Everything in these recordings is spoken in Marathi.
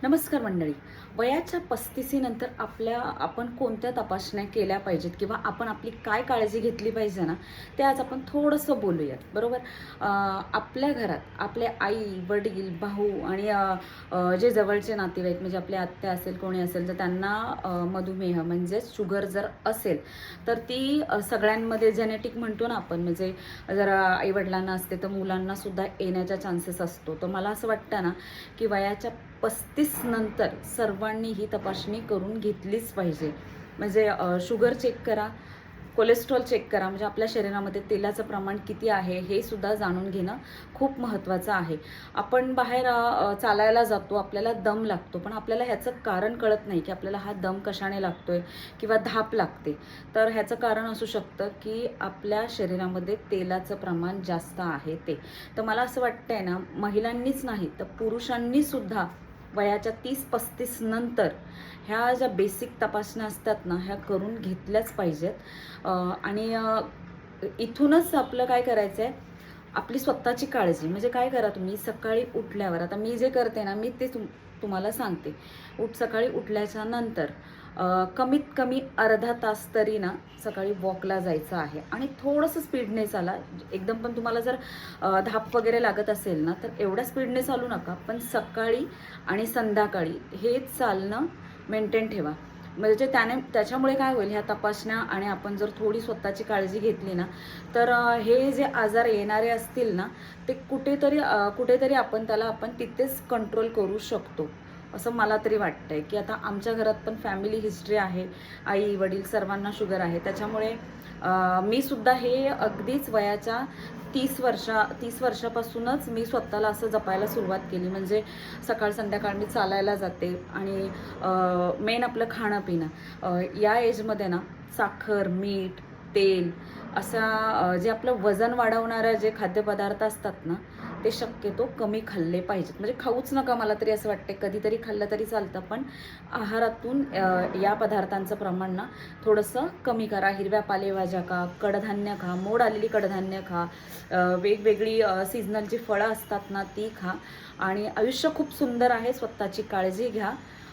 नमस्कार मंडळी. वयाच्या 35 नंतर आपण कोणत्या तपासण्या केल्या पाहिजेत किंवा आपण आपली काय काळजी घेतली पाहिजे ना, ते आज आपण थोडंसं बोलूयात, बरोबर? आपल्या घरात आपले आई, वडील, भाऊ आणि जे जवळचे नातेवाईक म्हणजे आपली आत्या असेल, कोणी असेल, तर त्यांना मधुमेह म्हणजेच शुगर जर असेल, तर ती सगळ्यांमध्ये जेनेटिक म्हणतो ना आपण, म्हणजे जर आईवडिलांना असते तर मुलांनासुद्धा येण्याचा चान्सेस असतो. तर मला असं वाटतं ना, की वयाच्या 35 नंतर सर्वांनी ही तपासणी करून घेतलीच पाहिजे. म्हणजे शुगर चेक करा, कोलेस्ट्रॉल चेक करा, म्हणजे आपल्या शरीरामध्ये तेलाचं प्रमाण किती आहे हे सुद्धा जाणून घेणं खूप महत्त्वाचं आहे. आपण बाहेर चालायला जातो, आपल्याला दम लागतो, पण आपल्याला ह्याचं कारण कळत नाही की आपल्याला हा दम कशाने लागतोय किंवा धाप लागते. तर ह्याचं कारण असू शकतं की आपल्या शरीरामध्ये तेलाचं प्रमाण जास्त आहे ते. तर मला असं वाटतंय ना, महिलांनीच नाही तर पुरुषांनीसुद्धा वयाच्या 30-35 नंतर ह्या ज्या बेसिक तपासण्या असतात ना, ह्या करून घेतल्याच पाहिजेत. आणि इथूनच आपलं काय करायचं आहे, आपली स्वतःची काळजी. म्हणजे काय करा तुम्ही सकाळी उठल्यावर, आता मी जे करते ना, मी ते तुम्हाला सांगते. सकाळी उठल्याच्या नंतर कमीत कमी अर्धा तास तरी ना सकाळी वॉकला जायचं आहे आणि थोडंसं स्पीडने चाला. एकदम पण तुम्हाला जर धाप वगैरे लागत असेल ना, तर एवढ्या स्पीडने चालू नका, पण सकाळी आणि संध्याकाळी हे चालणं मेंटेन ठेवा. म्हणजे त्याच्यामुळे काय होईल, ह्या तपासण्या आणि आपण जर थोडी स्वतःची काळजी घेतली ना, तर हे जे आजार येणारे असतील ना, ते कुठेतरी आपण तिथेच कंट्रोल करू शकतो, असं मला तरी वाटतंय. की आता आमच्या घरात पण फॅमिली हिस्ट्री आहे, आई वडील सर्वांना शुगर आहे. त्याच्यामुळे मी सुद्धा हे अगदीच वयाच्या 30 वर्षापासूनच मी स्वतःला असं जपायला सुरुवात केली. म्हणजे सकाळ संध्याकाळ मी चालायला जाते आणि मेन आपलं खाणं पिणं, या एजमध्ये ना साखर, मीठ, तेल असा जे आपलं वजन वाढवणारं जे खाद्यपदार्थ असतात ना, ते शक्यतो कमी खाल्ले पाहिजेत. म्हणजे खाऊच नका, मला तरी असं वाटते. कधीतरी खाल्लं तरी चालतं, पण आहारातून या पदार्थांचं प्रमाण ना थोडंसं कमी करा. हिरव्या पालेभाज्या खा, कडधान्य खा, मोड आलेली कडधान्य खा, वेगवेगळी सीझनल जी फळं असतात ना ती खा. आणि आयुष्य खूप सुंदर आहे, स्वतःची काळजी घ्या.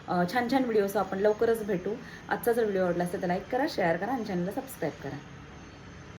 छान छान व्हिडिओज आपण लवकरच भेटू. आजचा जर व्हिडिओ आवडला असेल तर लाईक करा, शेअर करा आणि चॅनलला सबस्क्राईब करा.